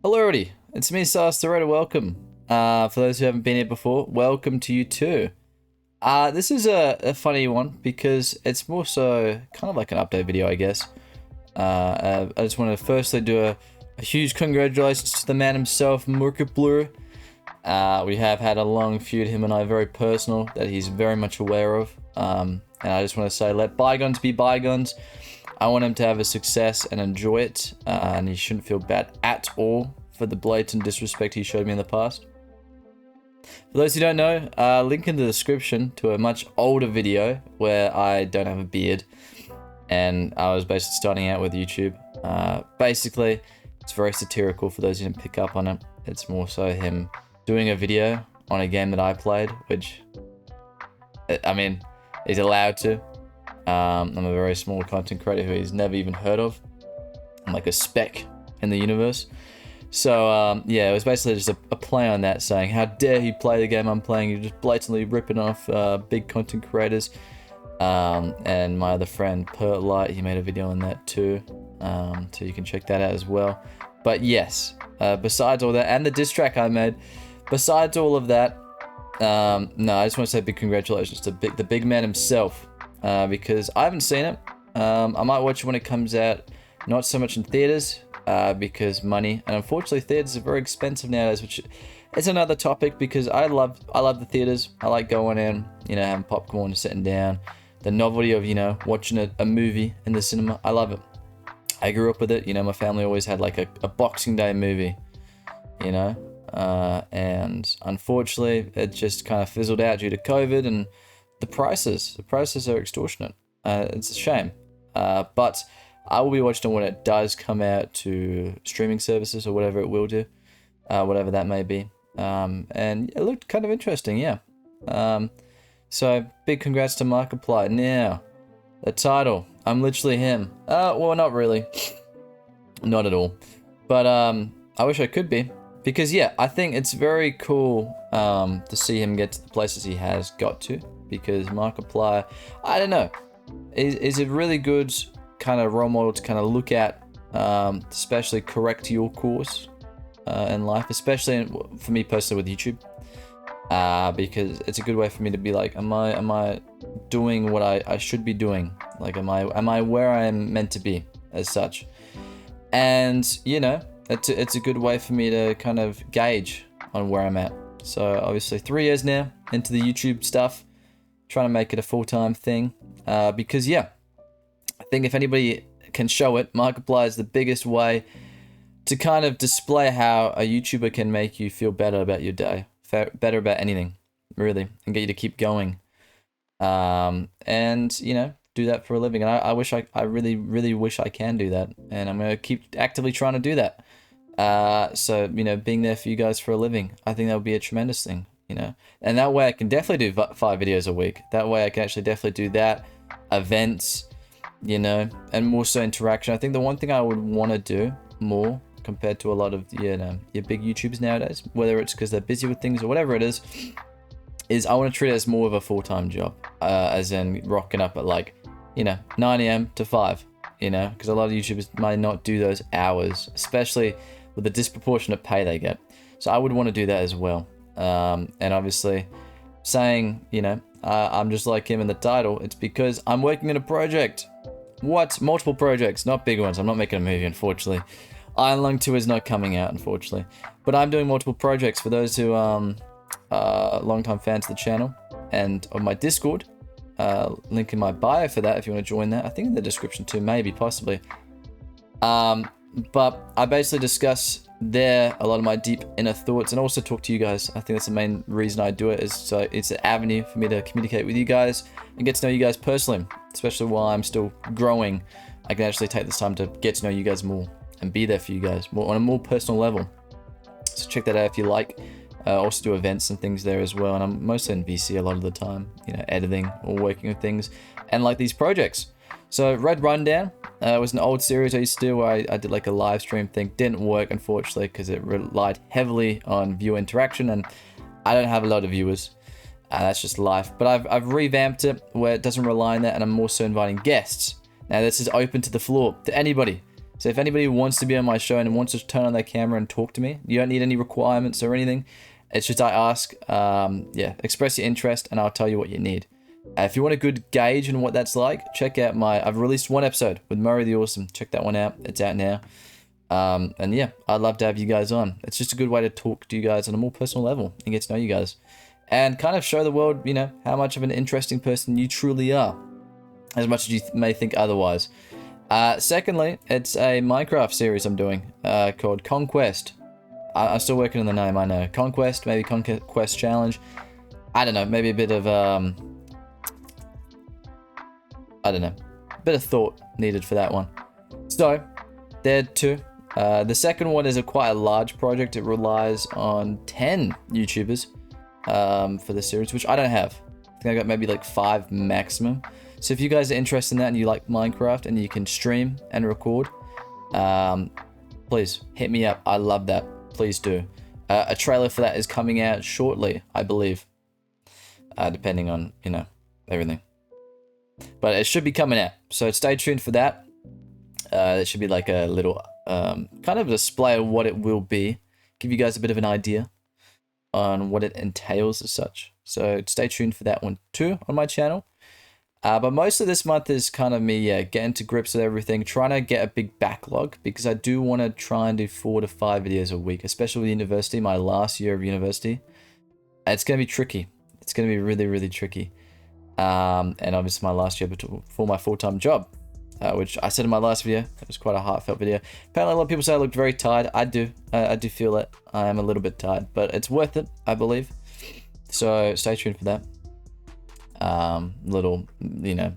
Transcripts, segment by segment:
Hello everybody, it's me, Sarstoreto. Welcome. For those who haven't been here before, welcome to you too. This is a funny one because it's more so kind of like an update video, I guess. I just want to firstly do a huge congratulations to the man himself, Markiplier. We have had a long feud, him and I, very personal, that he's very much aware of. And I just want to say, let bygones be bygones. I want him to have a success and enjoy it, and he shouldn't feel bad at all for the blatant disrespect he showed me in the past. For those who don't know, link in the description to a much older video where I don't have a beard, and I was basically starting out with YouTube. Basically, it's very satirical for those who didn't pick up on it. It's more so him doing a video on a game that I played, which, I mean, he's allowed to. I'm a very small content creator who he's never even heard of. I'm like a speck in the universe. So, yeah, it was basically just a play on that, saying, how dare he play the game I'm playing? You're just blatantly ripping off big content creators. And my other friend, Pertlight, he made a video on that too. So you can check that out as well. But yes, besides all that, and the diss track I made, besides all of that, no, I just want to say big congratulations to the big man himself. Because I haven't seen it. I might watch it when it comes out, not so much in theaters, because money, and unfortunately theaters are very expensive nowadays, which is another topic, because I love the theaters. I like going in, having popcorn, sitting down, the novelty of, watching a movie in the cinema. I love it. I grew up with it. My family always had like a Boxing Day movie, and unfortunately it just kind of fizzled out due to COVID and the prices are extortionate. It's a shame. But I will be watching it when it does come out to streaming services or whatever it will do. Whatever that may be. And it looked kind of interesting, yeah. So big congrats to Markiplier. Now, the title. I'm literally him. Well, not really. Not at all. But I wish I could be. Because yeah, I think it's very cool to see him get to the places he has got to. Because Markiplier, I don't know, is a really good kind of role model to kind of look at, especially correct your course in life, especially for me personally with YouTube, because it's a good way for me to be like, am I doing what I should be doing? Like, am I where I am meant to be as such? And it's a good way for me to kind of gauge on where I'm at. So obviously 3 years now into the YouTube stuff. Trying to make it a full-time thing, because yeah, I think if anybody can show it, Markiplier is the biggest way to kind of display how a YouTuber can make you feel better about your day, better about anything, really, and get you to keep going, and do that for a living. And I really wish I can do that, and I'm gonna keep actively trying to do that. So being there for you guys for a living, I think that would be a tremendous thing. And that way I can definitely do 5 videos a week. That way I can actually definitely do that, events, and more so interaction. I think the one thing I would want to do more compared to a lot of your big YouTubers nowadays, whether it's because they're busy with things or whatever it is I want to treat it as more of a full-time job, as in rocking up at like 9 a.m. to 5, because a lot of YouTubers might not do those hours, especially with the disproportionate pay they get. So I would want to do that as well. And obviously saying, I'm just like him in the title, it's because I'm working on a project. What? Multiple projects, not big ones. I'm not making a movie, unfortunately. Iron Lung 2 is not coming out, unfortunately. But I'm doing multiple projects. For those who are long-time fans of the channel and of my Discord, link in my bio for that if you want to join that. I think in the description too, maybe, possibly. But I basically discuss there a lot of my deep inner thoughts and also talk to you guys. I think that's the main reason I do it, is so it's an avenue for me to communicate with you guys and get to know you guys personally, especially while I'm still growing. I can actually take this time to get to know you guys more and be there for you guys more on a more personal level. So check that out if you like. Also do events and things there as well, and I'm mostly in VC a lot of the time, editing or working with things and like these projects. So Red Rundown was an old series I used to do where I did like a live stream thing. Didn't work, unfortunately, because it relied heavily on viewer interaction, and I don't have a lot of viewers. That's just life. But I've revamped it where it doesn't rely on that, and I'm also inviting guests. Now this is open to the floor, to anybody. So if anybody wants to be on my show and wants to turn on their camera and talk to me, you don't need any requirements or anything. It's just I ask, yeah, express your interest and I'll tell you what you need. If you want a good gauge on what that's like, check out I've released one episode with Murray the Awesome. Check that one out. It's out now. And yeah, I'd love to have you guys on. It's just a good way to talk to you guys on a more personal level and get to know you guys. And kind of show the world, you know, how much of an interesting person you truly are. As much as you may think otherwise. Secondly, it's a Minecraft series I'm doing called Conquest. I'm still working on the name, I know. Conquest, maybe Conquest Challenge. I don't know, maybe a bit of, I don't know. A bit of thought needed for that one. So, there two. The second one is quite a large project. It relies on 10 YouTubers for the series, which I don't have. I think I got maybe like 5 maximum. So if you guys are interested in that and you like Minecraft and you can stream and record, please hit me up. I love that. Please do. A trailer for that is coming out shortly, I believe. Depending on, you know, everything. But it should be coming out. So stay tuned for that. It should be like a little kind of a display of what it will be. Give you guys a bit of an idea on what it entails as such. So stay tuned for that one too on my channel. But most of this month is kind of me getting to grips with everything, trying to get a big backlog because I do want to try and do 4 to 5 videos a week, especially with university, my last year of university. It's going to be tricky. It's going to be really, really tricky. And obviously my last year before my full-time job, which I said in my last video, it was quite a heartfelt video. Apparently a lot of people say I looked very tired. I do feel it. I am a little bit tired, but it's worth it, I believe. So stay tuned for that. Little, you know,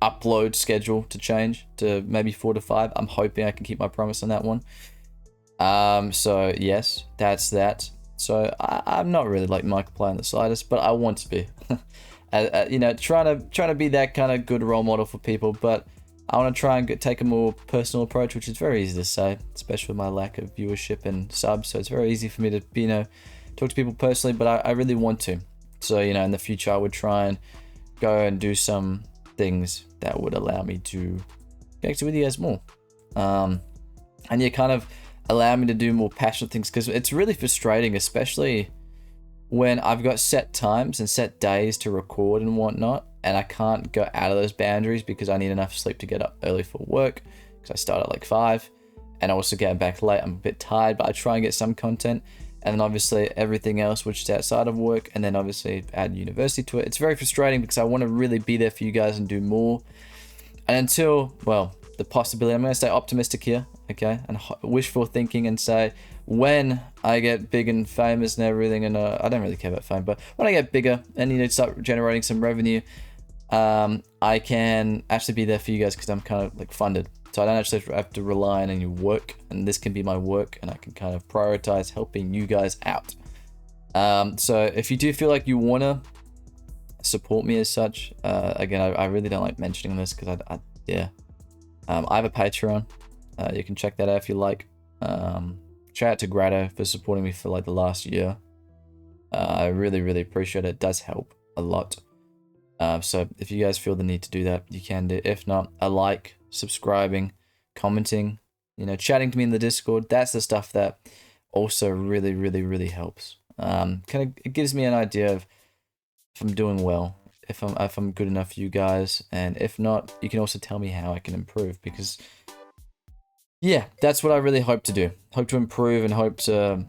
upload schedule to change to maybe 4 to 5. I'm hoping I can keep my promise on that one. So yes, that's that. So I'm not really like Markiplier in the slightest, but I want to be. You know, trying to be that kind of good role model for people, but I want to try and take a more personal approach, which is very easy to say, especially with my lack of viewership and subs. So it's very easy for me to, you know, talk to people personally, but I really want to. So, you know, in the future, I would try and go and do some things that would allow me to connect with you guys more. And yeah, kind of allow me to do more passionate things, because it's really frustrating, especially when I've got set times and set days to record and whatnot, and I can't go out of those boundaries because I need enough sleep to get up early for work, because I start at like 5, and I also get back late. I'm a bit tired, but I try and get some content. And then obviously everything else which is outside of work, and then obviously add university to it. It's very frustrating because I want to really be there for you guys and do more. And until, well, the possibility, I'm going to stay optimistic here, okay, and wishful thinking and say when I get big and famous and everything, and I don't really care about fame, but when I get bigger and, you know, start generating some revenue, I can actually be there for you guys because I'm kind of like funded. So I don't actually have to rely on any work, and this can be my work, and I can kind of prioritize helping you guys out. So if you do feel like you want to support me as such, again, I really don't like mentioning this because I have a Patreon. You can check that out if you like. Shout out to Grado for supporting me for like the last year. I really, really appreciate it. It does help a lot. So if you guys feel the need to do that, you can do. If not, a like, subscribing, commenting, you know, chatting to me in the Discord. That's the stuff that also really, really, really helps. It gives me an idea of if I'm doing well, if I'm good enough for you guys, and if not, you can also tell me how I can improve, because yeah, that's what I really hope to do. Hope to improve and hope to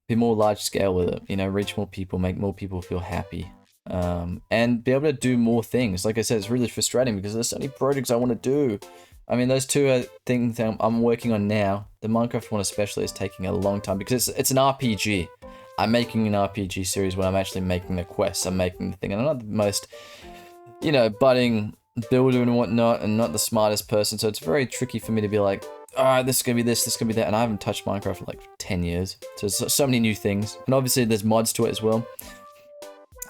be more large scale with it, you know, reach more people, make more people feel happy. And be able to do more things. Like I said, it's really frustrating because there's so many projects I want to do. I mean, those two are things that I'm working on now. The Minecraft one especially is taking a long time because it's an RPG. I'm making an RPG series where I'm actually making the quests. I'm making the thing, and I'm not the most, you know, budding builder and whatnot, and not the smartest person. So it's very tricky for me to be like, all right, this is gonna be this is gonna be that, and I haven't touched Minecraft for like 10 years. So there's so many new things, and obviously there's mods to it as well.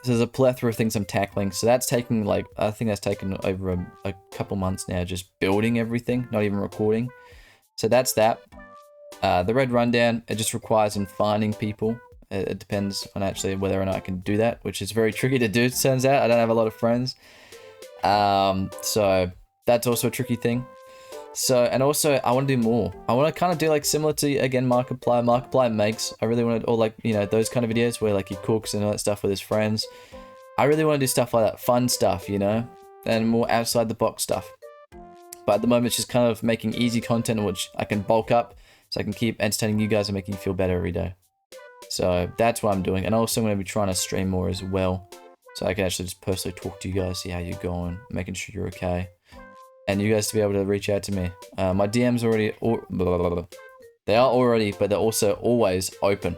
So there's a plethora of things I'm tackling. So that's taking like, I think that's taken over a couple months now, just building everything, not even recording. So that's that. The Red Rundown, it just requires in finding people. It depends on actually whether or not I can do that, which is very tricky to do, it turns out. I don't have a lot of friends. So that's also a tricky thing. So, and also I want to do more. I want to kind of do like similar to, again, Markiplier makes. I really want to, or like, you know, those kind of videos where like he cooks and all that stuff with his friends. I really want to do stuff like that, fun stuff, you know, and more outside the box stuff. But at the moment, it's just kind of making easy content which I can bulk up so I can keep entertaining you guys and making you feel better every day. So that's what I'm doing. And also I'm going to be trying to stream more as well. So I can actually just personally talk to you guys, see how you're going, making sure you're okay. And you guys to be able to reach out to me. My DMs already, they are already, but they're also always open.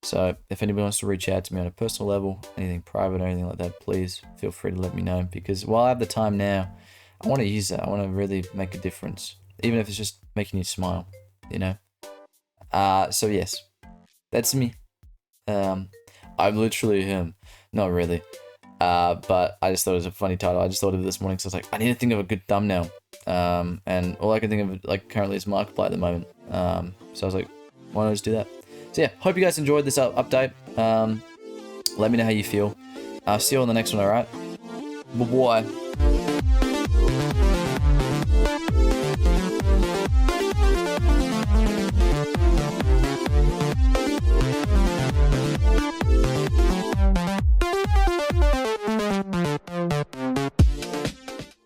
So if anybody wants to reach out to me on a personal level, anything private or anything like that, please feel free to let me know. Because while I have the time now, I want to use that. I want to really make a difference. Even if it's just making you smile, you know? So yes, that's me. I'm literally him. Not really. But I just thought it was a funny title. I just thought of it this morning, so I was like, I need to think of a good thumbnail. And all I can think of like currently is Markiplier at the moment. So I was like, why don't I just do that? So yeah, hope you guys enjoyed this update. Let me know how you feel. I'll see you on the next one, alright? Bye-bye.